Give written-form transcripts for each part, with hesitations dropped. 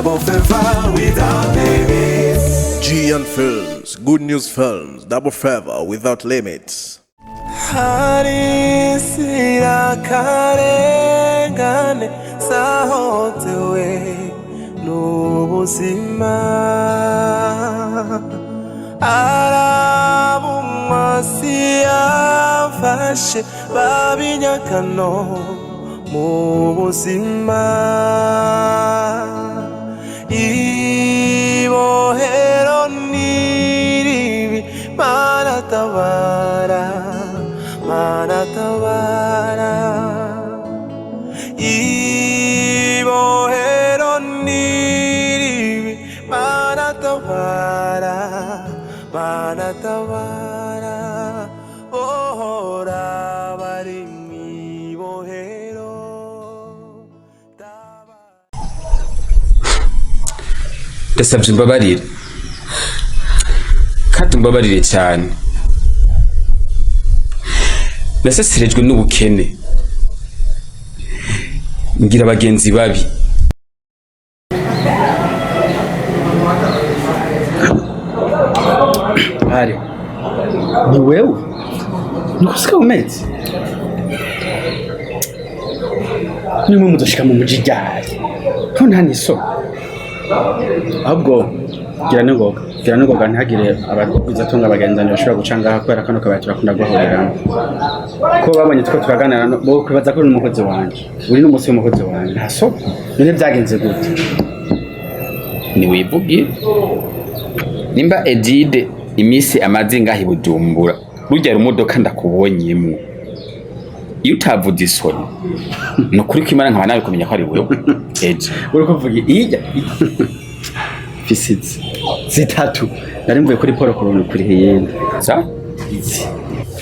Double Fever without limits. Gian Films, Good News Films, Double Fever without limits. Harisira karengane sahotewe n'ubuzima arabumwasi yafashe babinyakano mu buzima ibohero niribi manatabara manatabara ibohero niribi manatabara manatabara ohora bari mwibohero ndasabye imbabarire kandi umbabarire cyane nasesirejwe n'ubukene ngira abagenzi babi ari ni wewe nikusika umeze nimwe mudoshika mu mujijari ko nta niso ahubwo gira n'ingoga ntihagire abagize atunga abagenzanyi bashobora guca ngaha kubera kano kabari turakunda guhuriramo ko babonye two turaganira bo kwibaza ko uri n'umukozi wanje uri n'umunsi w'umukozi wanje ntaso none byagenze gute niwibugire nimba Edide imisi amazi ngahi Bujumbura rujya rumodoka ndakubonyemo iyo utavuze isoni no kuri kwimana nkaba nawe kumenya ko ari wewe eje uri kuvuga ijya fisitsi zitatu nari mvuye kuri Paul Corona kuri hiyenda sa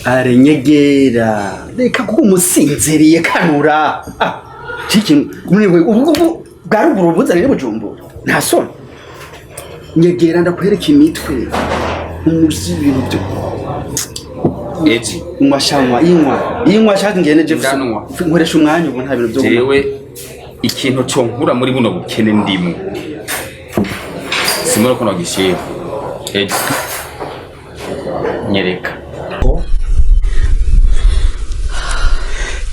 arenyegera reka kuko umusinziriye kanura ciki muriwe ubu bwaruguru buzane Bujumbura nta soni nyegera ndakwereka imitwe umuzi ibintu byo eje umashanywa inywa shaka ngene je nkoresha umwanya ubu nta bintu byo jewe ikintu cyo nkura muri buno bukene ndimo simoro kono gishiye eje nyereka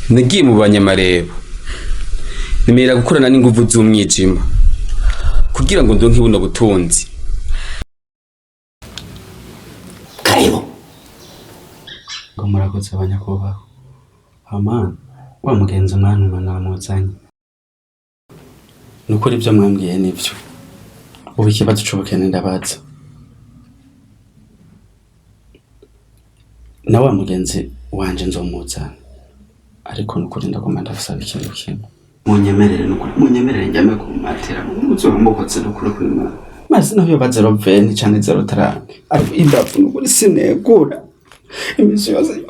nagiye mu banyamareba nimera gukorana n'inguvu z'umwijima kugira ngo ndonke buno butunzi karibu ngo murakoze abanyakubaho amana wa mugenzi mwana namuzanye nukuri ibyo mwambwiye nibyo ubu ikibazo c'ubukene ndabaza na wa mugenzi wanje nzomuzana ariko nukuri ndagomba ndasaba ikintu kimwe munyemerere njyame kumatera muzomukotse nukuri kwimana maze nayo baze roveni cyane 030 ariko imbavu nukuri sinegura imizi yose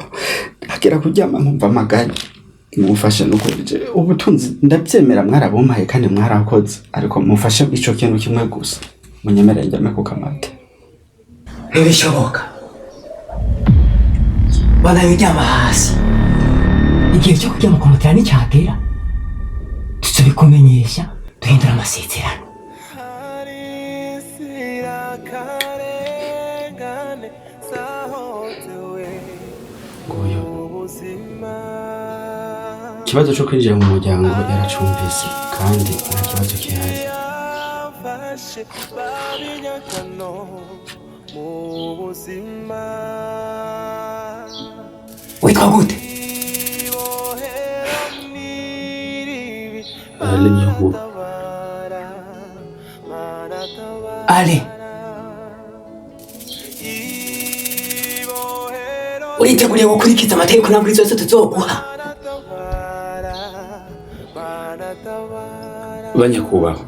agera kuryama nkumva amaganya mufashe nukuri ubutunzi ndabyemera mwarabumpaye kandi mwarakoze ariko mufashe ico kintu kimwe gusa munyemerere njyame kukamata ntibishoboka banayujyama hasi igihe cyo kujya mu komutera n'icyagera tuzabikumenyesha duhindura amasezerano nguyu ikibazo cyo kwinjira mu muryango yaracumvise kandi nta kibazo gihari witwa gute Ali Nyahuru Ali uriteguriye gukurikiza amategeko n'amabwiriza yose tuzoguha banyakubaho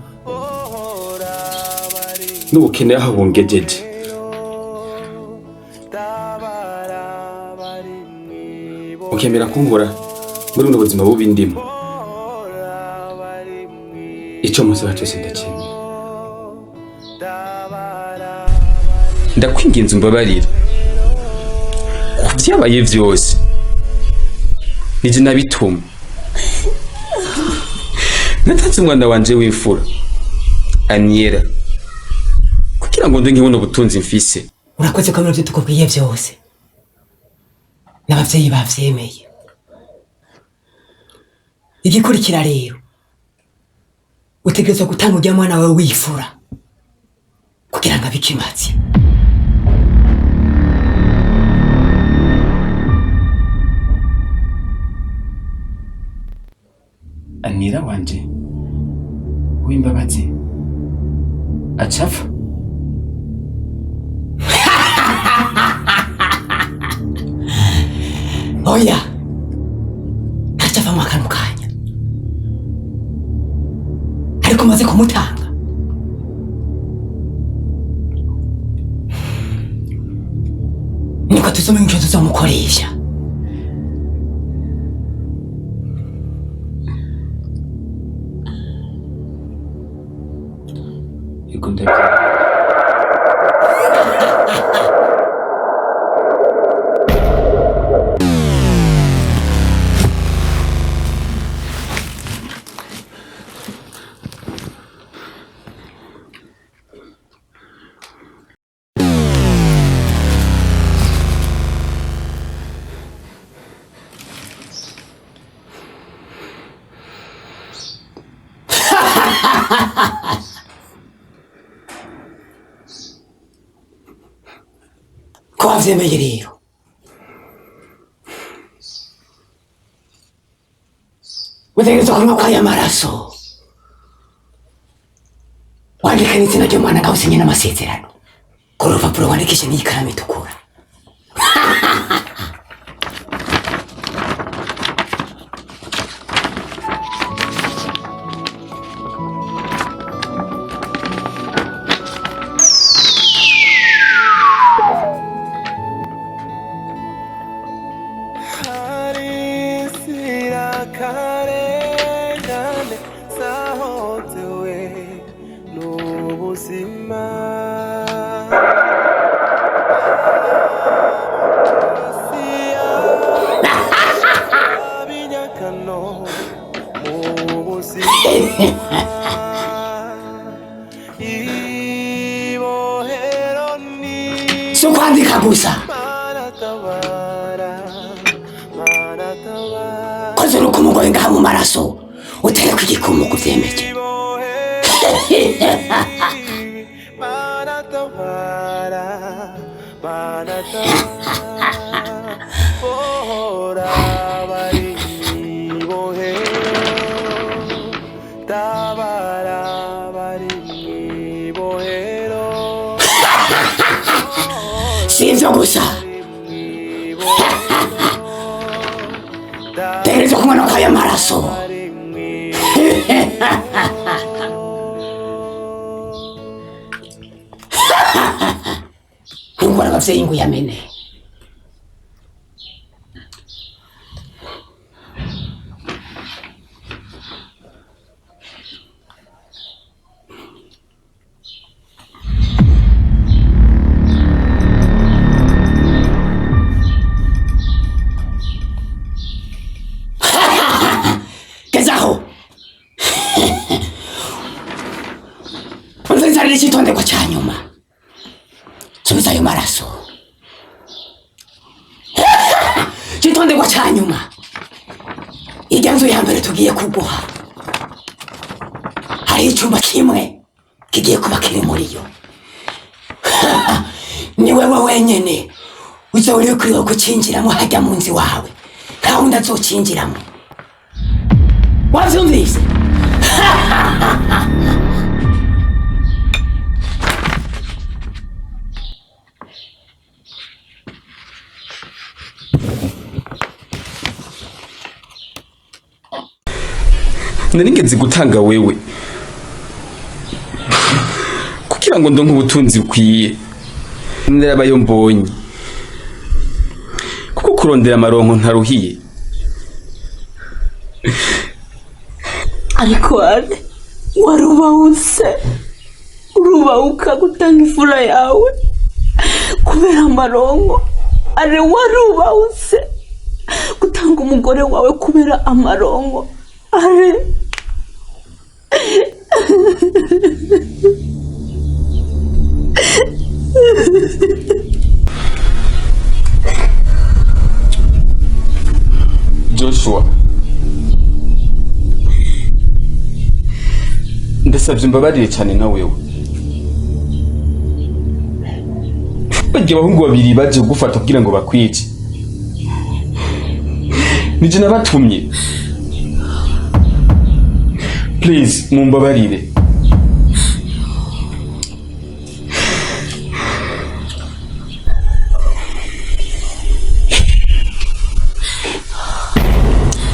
n'ubukene aho bungejeje ukemera kunkora muri buno buzima bubi ndimo icyo musaba cyose ndakemera ndakwinginze umbabarira ku byabaye byose nije nabituma natanze umwana wanje w'imfura Aniera kugira ngo ndenge buno butunzi mfise. Urakoze ko muvyo tukubwiye byose n'abavyeyi bavyemeye. Igikurikira rero utegerezwa gutanga ujya mwana wawe wifura kugira ngo abikimazi. Aniera wanje w'imbabazi acafa. Oya acafa mu kantu kanya ariko maze kumutanga niko tuzomenya icyo tuzomukoresha. Ko wavyemeye rero utegerezwa kunywa kw'aya maraso wandika n'izina ry'umwana ngaho usinye n'amasezerano ku rupapuro wandikishe n'ikaramu itukura. So kwandika gusa koze uruko umugore ngaha mu maraso utere ku igikumu kuvyemeje. Sivyo gusa tegerezwa kunywa no kw'aya maraso. Ngora abavyeyi ngo yamene gezaho unzenzarira icitondekwa ca nyuma subiza ayo maraso. Icitondekwa ca nyuma irya nzu ya mbere tugiye kuguha hari icumba kimwe kigiye kuba kiri muri yo. Ni wewe wenyene uza uri kuriho kucinjiramo hajya mu nzi wawe nta wundi azocinjiramo. Wavyumvise? Naringenzi gutanga wewe kugira ngo ndonke ubutunzi bukwiye ndarabayo mbonye kuko kurondera amaronko ntaruhiye. Ariko warubahutse urubahuka gutanga imfura yawe kubera amaronko. Are warubahutse gutanga umugore wawe kubera amaronko. Are Joshua, ndasabye imbabarire cyane na wewe. Bagiye abahungu babiri baje gufata kugira ngo bakwice. Nije nabatumye. Please, mumbabarire.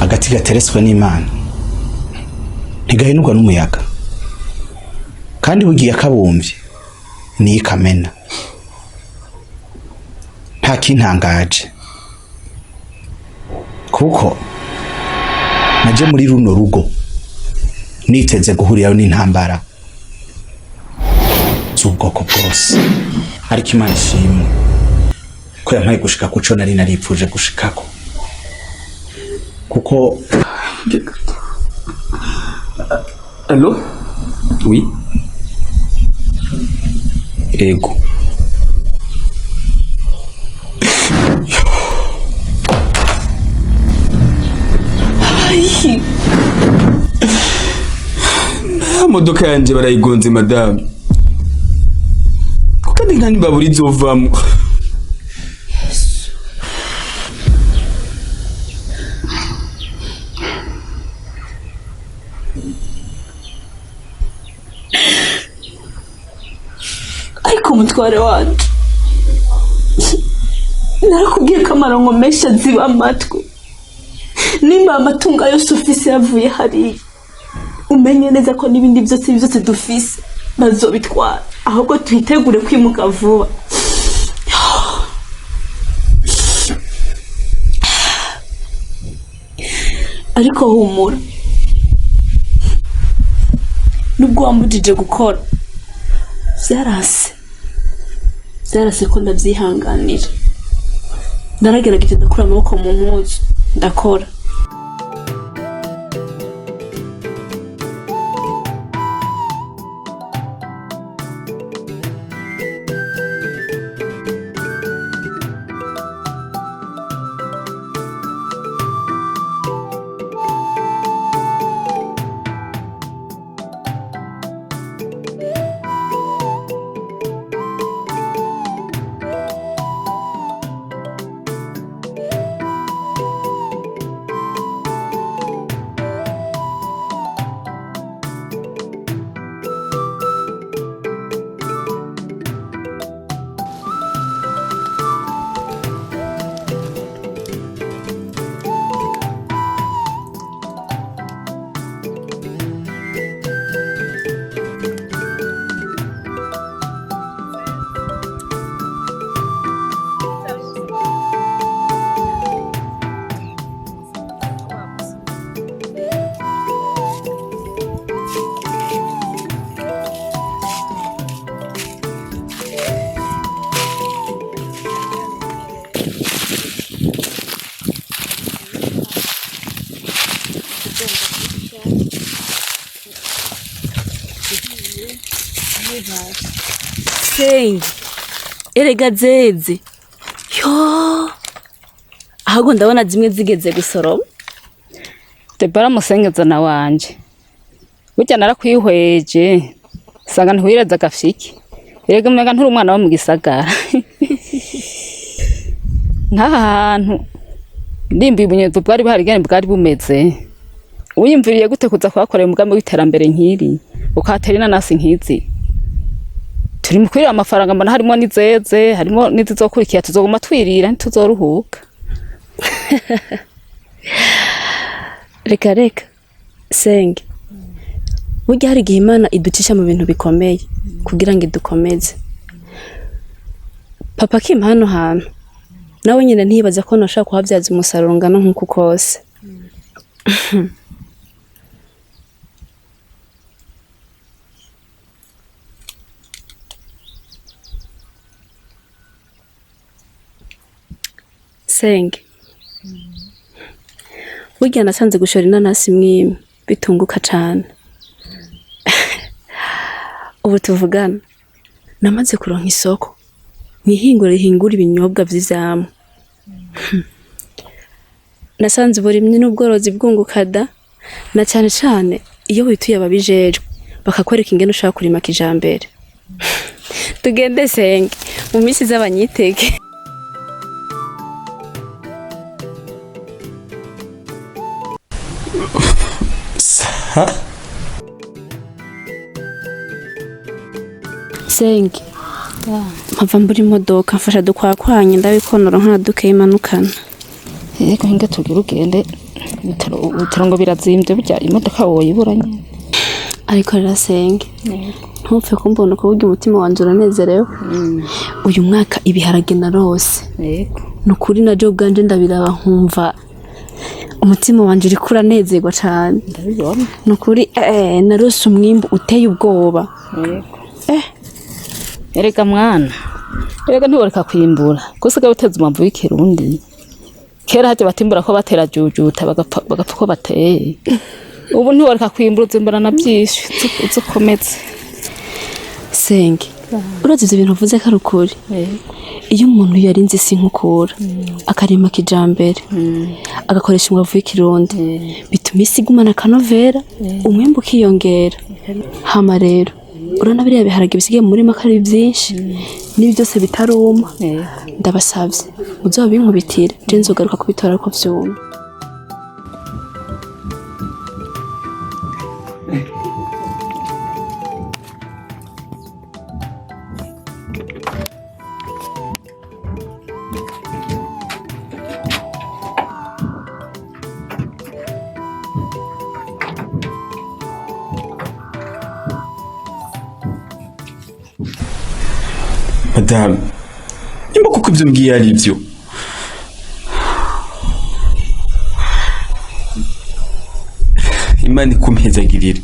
Agati gateretswe n'Imana ntigahinurwa n'umuyaga, kandi bugiye akabumvye ni ikamena. Nta kintangaje kuko naje muri runo rugo niteze guhurirayo n'intambara z'ubwoko bwose, ariko Imana ishimwe ko yampaye gushika kuco nari naripfuje gushikako. Kuko Allô? Oui. Ego. Modoka yanje barayigonze madame. Kuko ndi nkani baburi izovamo. Ariko mutware wanje, narakubwiye ko amaronko menshi aziba amatwi. Nimba amatungo yose ufise yavuye hariya, umenye neza ko n'ibindi byose dufise bazobitwara, ahubwo tuhitegure kwimuka vuba. Ariko humura, nubwo wambujije gukora, byarase ko ndabyihanganira. Naragerageje ndakura amaboko mu mpuzu, ndakora. Senge, erega zeze. Yo, ahubwo ndabona zimwe zigeze gusoroma. Debara musengeza na wanje. Burya narakwihweje. Sanga ntwireza gafiki. Erega mega nturi umwana wo mu gisagara. Ntahantu ndimba ibunyezo bwari bahari gane bwari bumeze. Uyimviriye gute kuza kwakorera umugambi w'iterambere nkiri ukatera inanasi nkizi. Turi mukwira amafaranga mbona harimo nizeze, harimo nizizokurikiye tuzoguma twirira ntituzoruhuka. Reka Senge, burya hari igihe Imana iducisha mu bintu bikomeye kugira ngo idukomeze. Papa Kim hano hantu nawe nyine ntibaza ko nashaka kuhabyaza umusaruro ngana nk'uko kose. Senge, burya nasanze gushora inanasi mwimwe bitunguka cane. ubu tuvugana namaze kuronka isoko nkihingura rihingura ibinyobwa vy'ivyamwa. Nasanze uburimyi n'ubworozi bwungukada na cane cane iyo wituye ababijejwe bakakwereka ingene ushaka kurima kijambere. Tugende Senge mu misi z'abanyitege. Senge mpava mbura imodoka mfasha dukwakwanye ndabikonora nk'aduke imanukana. Yego hinga tugira ugende bitarongo birazimvye burya imodoka woyiburanye. Ariko rero Senge ntupfe kumbona ko burya umutima wanje uranezerewe. Uyu mwaka ibiharage narose. Yego nukuri naje ubwanje ndabiraba nkumva umutima wanje uri kuranezerwa cyane. Ndabibona nukuri narose umwimbu uteye ubwoba. Yego erega mwana erega ntiworeka kwimbura gusiga uteze umwamvu w'ikirundi. Kera haje batimbura ko batera jujuta bagapfa ko bateye. Ubu ntiworeka kwimbura uzimbura na byinshi uzikometse. Senge urazi ivyo bintu uvuze ko ari ukuri. Iyo umuntu yarinze isi nkukura akarima kijambere agakoresha umwavu w'ikirundi bituma isi igumana akanovera umwimbu ukiyongera. Hama rero urana biriya biharage bisigaye mu murima ko ari byinshi n'ibi byose bitaruma. Ndabasavye muzobinkubitire je nzogaruka kubitora ko vyumye. Madame, nimba kuko ibyo mbwiye ari byo. Imana ikumpezagirira.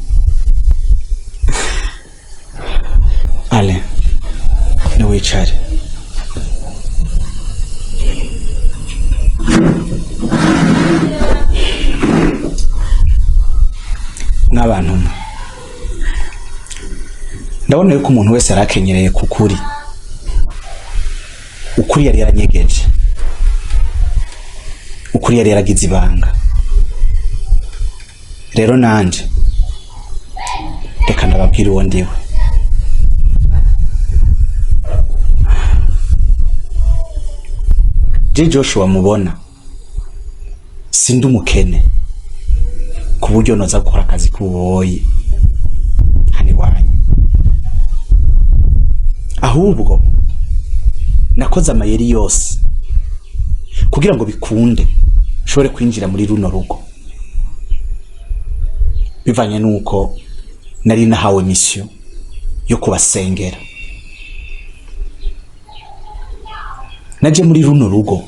Ale, niwicare. N'abantu ndabona yuko umuntu wese arakenyereye kukuri. Ukuri yari yaranyegeje, ukuri yari yaragize ibanga. Rero nanje reka ndababwira uwo ndiwe. Je Joshua mubona sindi umukene ku buryo noza gukora akazi k'ububoyi hani wanyu, ahubwo nakoze amayeri yose kugira ngo bikunde nshobore kwinjira muri runo rugo, bivanye nuko nari nahawe mission yo kubasengera. Naje muri runo rugo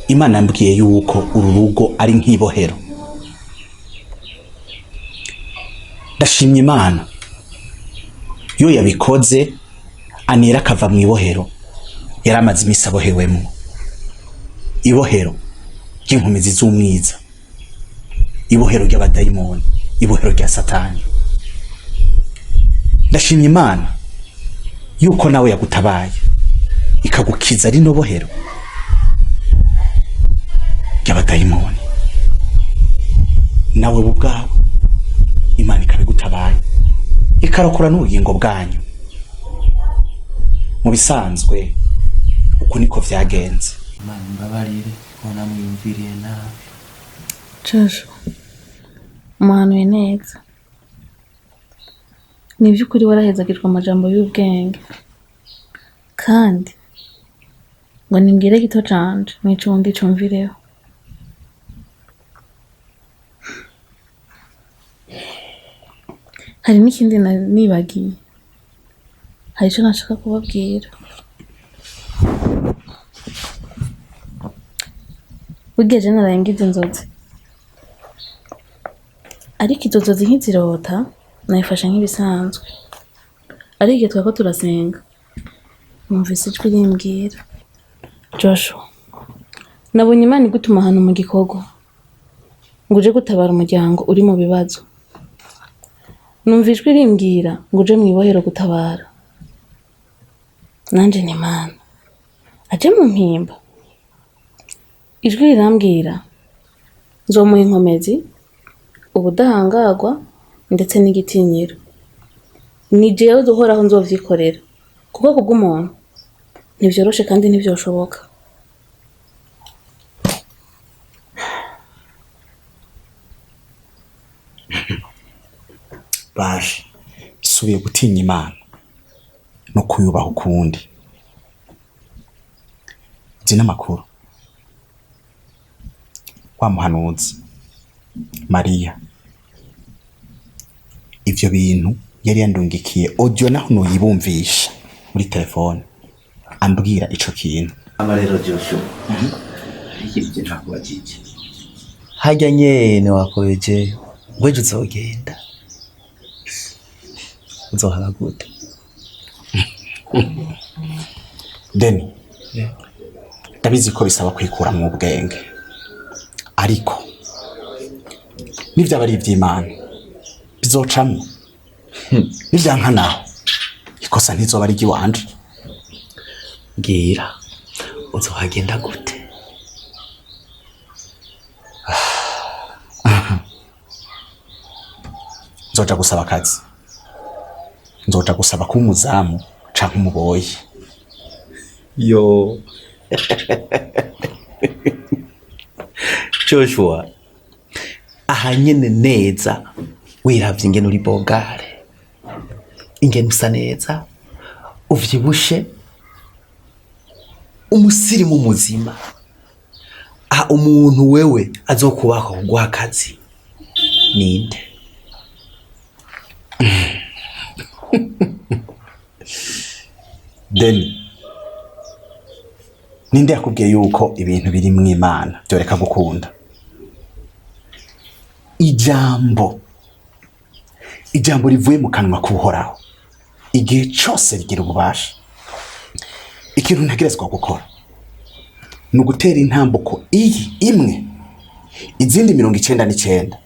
Imana yambwiye yuko uru rugo ari nk'ibohero. Ndashimye Imana yo yabikoze anera akava mu ibohero yaramaze imisi abohewemo. Ibohero ry'inkomezi z'umwiza, ibohero ry'abadayimoni, ibohero rya Satani. Ndashimye Imana yuko nawe yagutabaye ikagukiza rino bohero ry'abadayimoni. Nawe ubwawe Imana ikabigutabaye ikarokora n'ubugingo bwanyu. Mu bisanzwe uko niko vyagenze. Imana mbabarire ubona mwiyumviriye nabi. Joshua umuhanuye neza. Ni by'ukuri warahezagirwa amajambo y'ubwenge, kandi ngo nimbwire gito canje mwicundi cumvireho. Hari n'ikindi nibagiye, hari ico nashaka kubabwira. Burya je narayengize inzozi, ariko izo nzozi nkizirota nayifashe nk'ibisanzwe. Ariko igihe twako turasenga numvise ijwi rimbwira, Joshua nabonye Imana igutuma ahantu mu gikorwa ngo uje gutabara umuryango uri mu bibazo. numva ijwi rimbwira ngo uje mwibohero gutabara. Nanje ni Mana aje mu mpimba. Ijwi rirambwira nzomuha inkomezi, ubudahangagwa ndetse n'igitinyiro. Ni jewe duhoraho nzovyikorera kuko kubw'umuntu ntivyoroshe kandi ntivyoshoboka. Baje subiye gutinya Imana no kuyubaha ukundi. Nzi n'amakuru wa muhanuzi Mariya ivyo bintu yari yandungikiye audio naho noyibumvisha muri telefone ambwira ico kintu. Amarero Joshua. Iki ntakuba kiki. Hajya nyene wakoje weje uzogenda. Uzohara gute? Deni. Ndabizi ko bisaba kwikura mu bwenge. Ariko nivyo abari ivy'Imana bizocamwe. Nivyanka naho ikosa ntizoba ari giwanje. Ngira uzohagenda gute? Nzoja gusaba akazi. Nzoja gusaba ko umuzamu canke umuboyi. Yo. Joshua. Aha nyene neza wiravye ingene uri bogare. Ingene usa neza. Uvyibushe. Umusirimu muzima. Umuntu wewe azokubaka kugwa akazi. Ninde? Deni. Ninde yakubwiye yuko ibintu biri mu Imana byoreka gukunda? Ijambo rivuye mu kanwa k'Uhoraho igihe cyose rigira ububasha. Ikintu ntegerezwa gukora ni ugutera intambuko iyi imwe, izindi 99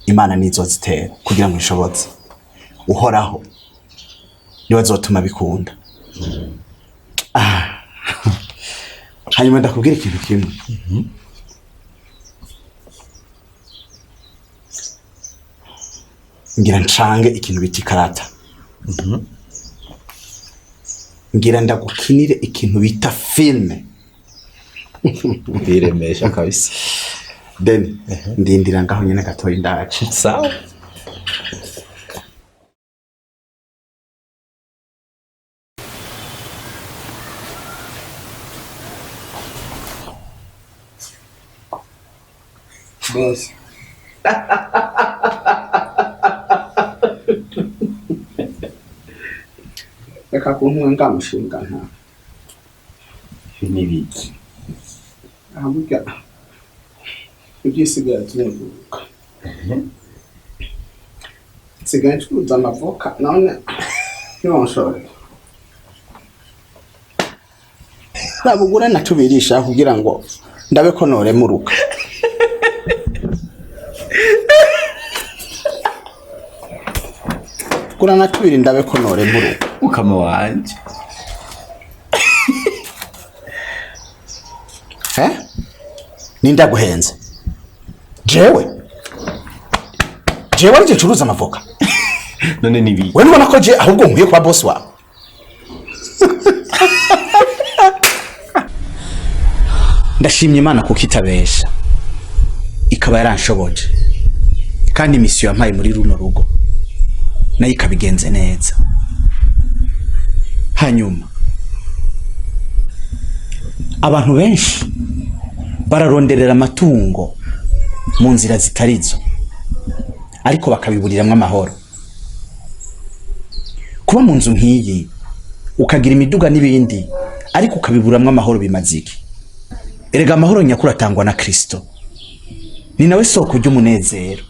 Imana nizo zitera kugira ngo ishobotse. Uhoraho niwe azotuma bikunda. Hanyuma ndakubwira ikintu kimwe. Ngira ncange ikintu biti karata. Ngira ndagukinire ikintu bita filme. Biremesha kabisa. Deni, ndindira ngaho nyene gatoyi ndaje. Sawa. Boss. Eka kuntu ngamushinga nta. Nibiki. Abuga. Ugisigaye tunevuka. Sigaye tuza amavoka none nonshore. Nabugura natubirisha kugira ngo ndabe ko nore muruka. Kura natubiri ndabe ko nore muruka. Ukama wanje. Ninda guhenze. Jewe arije curuza amavoka. None nibiki. Wewe ubona ko je ahubwo nkwiye kwa boss wawe. Ndashimye Imana kuko itabesha. Ikaba yaranshoboje. Kandi misiyo yampaye muri runo rugo nayo ikabigenze neza. Hanyuma abantu benshi bararonderera amatungo mu nzira zitarizo ariko bakabiburiramwe amahoro. Kuba mu nzu nk'iyi ukagira imiduga n'ibindi ariko ukabiburamwe amahoro bimaziki. Erega amahoro nyakuri atangwa na Kristo. Ni nawe soko ry'umunezero.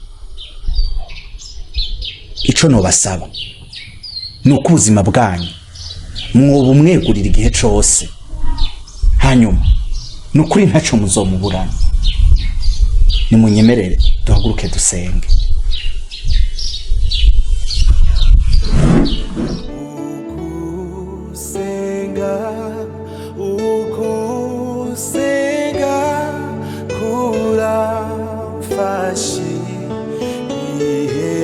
Ico no basaba nuko ubuzima bwanyu mwoba umwegurira igihe cose. Hanyuma nukuri ntaco muzomuburana. Nimunyemerere duhaguruke dusenge. Ukusenga kuramfashe ibihe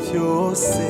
byose